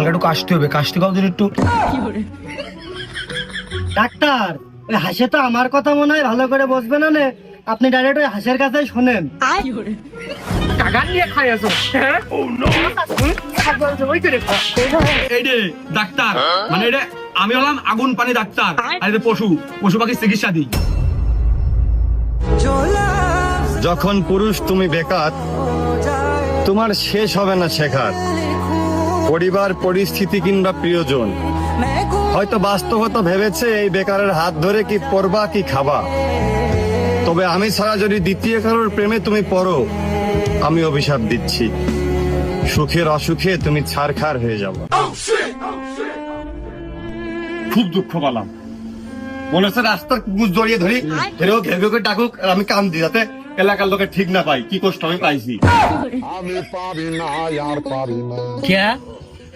হালকা একটু কাশতে হবে, কাশতে কাউ দিন একটু। ডাক্তার, ওই হাসে তো আমার কথা মনে হয় ভালো করে বসবে না নে, আপনি ডাইরেক্ট ওই হাসের কাছেই শোনেন। টাকা নিয়ে খাই আছো, হ্যাঁ? এই রে ডাক্তার, মানে এটা আমি হলাম আগুন পানি ডাক্তার, আর এটা পশু পাখির চিকিৎসা দিই। যখন পুরুষ তুমি বেকার, তোমার শেষ হবে না শেখার। পরিবার, পরিস্থিতি কিংবা প্রিয়জন হয়তো বাস্তবতা ভেবেছে এই বেকারের হাত ধরে কি পড়বা কি খাবা। তবে আমি ছাড়া যদি দ্বিতীয় কারোর প্রেমে তুমি পড়ো, আমি অভিশাপ দিচ্ছি, সুখের অসুখে তুমি ছারখার হয়ে যাবো। খুব দুঃখ পেলাম, মনে হচ্ছে রাস্তার কুকুর জড়িয়ে ধরি, এরও ঘেউ করে ডাকুক আর আমি কান দিই, যাতে এলাকার লোকে ঠিক না পাই কি কষ্ট আমি পাইছি। क्या